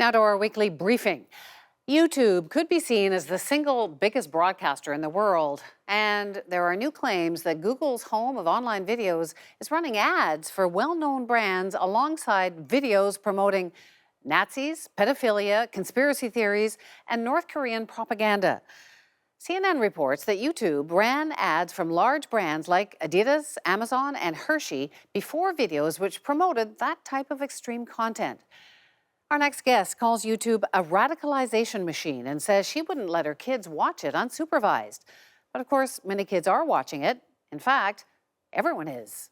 Now to our weekly briefing. YouTube could be seen as the single biggest broadcaster in the world. And there are new claims that Google's home of online videos is running ads for well-known brands alongside videos promoting Nazis, pedophilia, conspiracy theories, and North Korean propaganda. CNN reports that YouTube ran ads from large brands like Adidas, Amazon, and Hershey before videos which promoted that type of extreme content. Our next guest calls YouTube a radicalization machine and says she wouldn't let her kids watch it unsupervised. But of course, many kids are watching it. In fact, everyone is.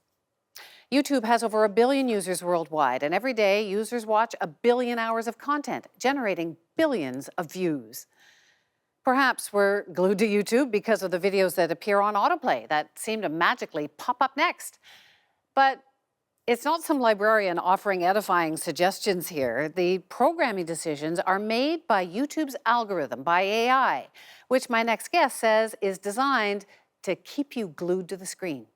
YouTube has over 1 billion users worldwide, and every day users watch 1 billion hours of content, generating billions of views. Perhaps we're glued to YouTube because of the videos that appear on autoplay that seem to magically pop up next. But it's not some librarian offering edifying suggestions here. The programming decisions are made by YouTube's algorithm, by AI, which my next guest says is designed to keep you glued to the screen.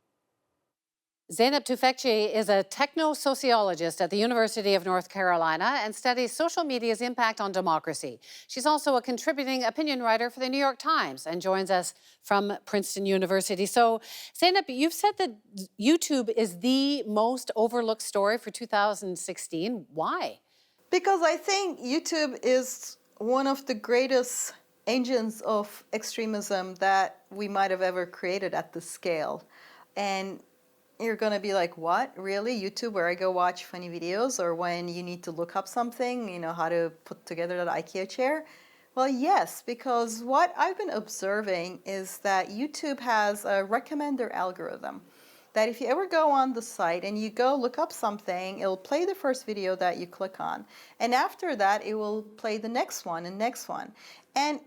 Zeynep Tufekci is a techno-sociologist at the University of North Carolina and studies social media's impact on democracy. She's also a contributing opinion writer for the New York Times and joins us from Princeton University. So, Zeynep, you've said that YouTube is the most overlooked story for 2016. Why? Because I think YouTube is one of the greatest engines of extremism that we might have ever created at this scale. And you're going to be like, what? Really? YouTube, where I go watch funny videos, or when you need to look up something, you know, how to put together that IKEA chair? Well, yes, because what I've been observing is that YouTube has a recommender algorithm that if you ever go on the site and you go look up something, it'll play the first video that you click on. And after that, it will play the next one and next one. And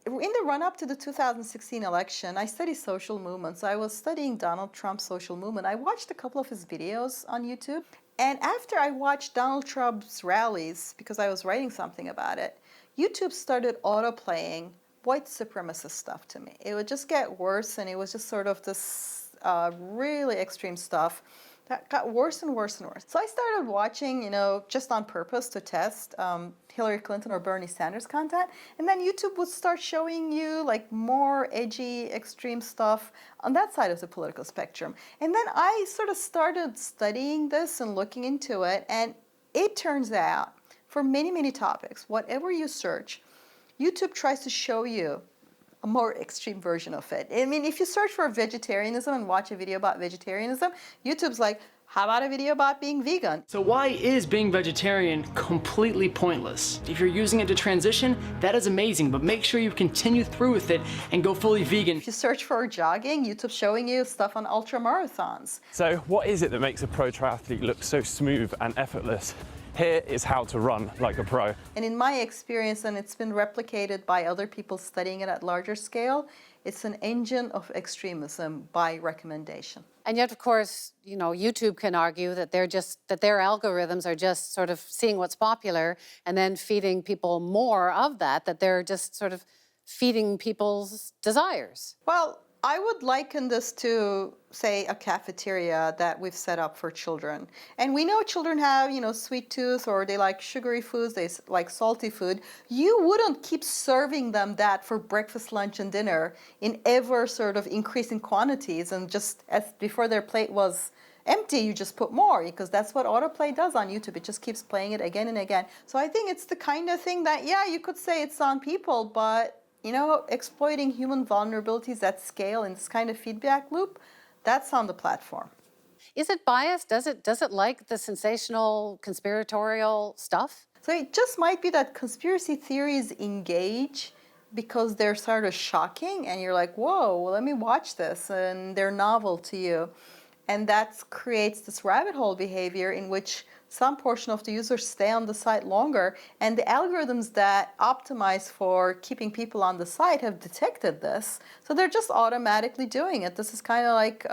in the run-up to the 2016 election, I studied social movements. I was studying Donald Trump's social movement. I watched a couple of his videos on YouTube. And after I watched Donald Trump's rallies, because I was writing something about it, YouTube started auto-playing white supremacist stuff to me. It would just get worse, and it was just sort of this really extreme stuff that got worse and worse and worse. So I started watching, just on purpose to test Hillary Clinton or Bernie Sanders content. And then YouTube would start showing you like more edgy, extreme stuff on that side of the political spectrum. And then I sort of started studying this and looking into it. And it turns out, for many, many topics, whatever you search, YouTube tries to show you a more extreme version of it. I mean, if you search for vegetarianism and watch a video about vegetarianism, YouTube's like, how about a video about being vegan? So why is being vegetarian completely pointless? If you're using it to transition, that is amazing, but make sure you continue through with it and go fully vegan. If you search for jogging, YouTube's showing you stuff on ultra marathons. So what is it that makes a pro triathlete look so smooth and effortless? Here is how to run like a pro. And in my experience, and it's been replicated by other people studying it at larger scale, it's an engine of extremism by recommendation. And yet, of course, YouTube can argue that their algorithms are just sort of seeing what's popular and then feeding people more of that they're just sort of feeding people's desires. Well, I would liken this to, say, a cafeteria that we've set up for children. And we know children have, sweet tooth, or they like sugary foods, they like salty food. You wouldn't keep serving them that for breakfast, lunch, and dinner in ever sort of increasing quantities, and just as before their plate was empty, you just put more, because that's what autoplay does on YouTube. It just keeps playing it again and again. So I think it's the kind of thing that, yeah, you could say it's on people, but exploiting human vulnerabilities at scale in this kind of feedback loop, that's on the platform. Is it biased? Does it like the sensational, conspiratorial stuff? So it just might be that conspiracy theories engage because they're sort of shocking, and you're like, whoa, well, let me watch this, and they're novel to you. And that creates this rabbit hole behavior in which some portion of the users stay on the site longer, and the algorithms that optimize for keeping people on the site have detected this, so they're just automatically doing it. This is kind of like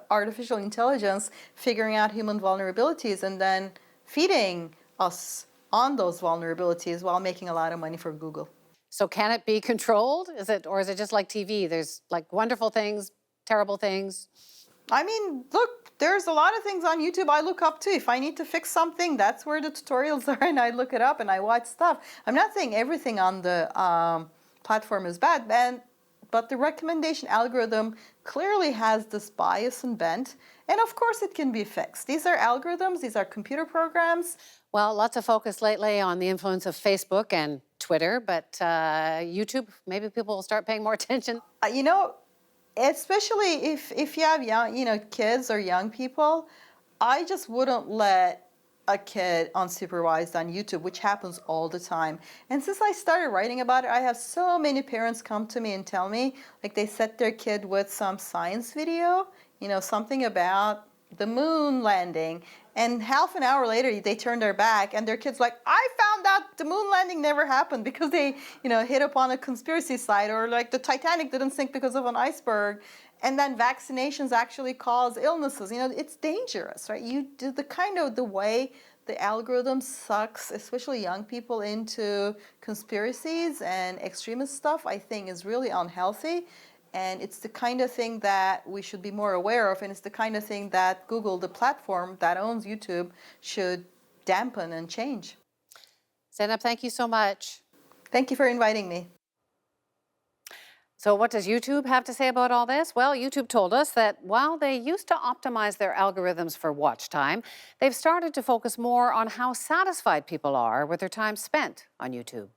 artificial intelligence figuring out human vulnerabilities and then feeding us on those vulnerabilities while making a lot of money for Google. So can it be controlled? Or is it just like TV? There's like wonderful things, terrible things? I mean, look, there's a lot of things on YouTube I look up to. If I need to fix something, that's where the tutorials are, and I look it up and I watch stuff. I'm not saying everything on the platform is bad, but the recommendation algorithm clearly has this bias and bent, and of course it can be fixed. These are algorithms, these are computer programs. Well, lots of focus lately on the influence of Facebook and Twitter, but YouTube, maybe people will start paying more attention. You know, especially if you have young, kids or young people, I just wouldn't let a kid unsupervised on YouTube, which happens all the time. And since I started writing about it, I have so many parents come to me and tell me, like, they set their kid with some science video, something about the moon landing, and half an hour later they turn their back and their kid's like, I found out the moon landing never happened because they hit upon a conspiracy site, or like the Titanic didn't sink because of an iceberg, and then vaccinations actually cause illnesses. It's dangerous, right? The way the algorithm sucks especially young people into conspiracies and extremist stuff, I think is really unhealthy. And it's the kind of thing that we should be more aware of, and it's the kind of thing that Google, the platform that owns YouTube, should dampen and change. Zeynep, thank you so much. Thank you for inviting me. So what does YouTube have to say about all this? Well, YouTube told us that while they used to optimize their algorithms for watch time, they've started to focus more on how satisfied people are with their time spent on YouTube.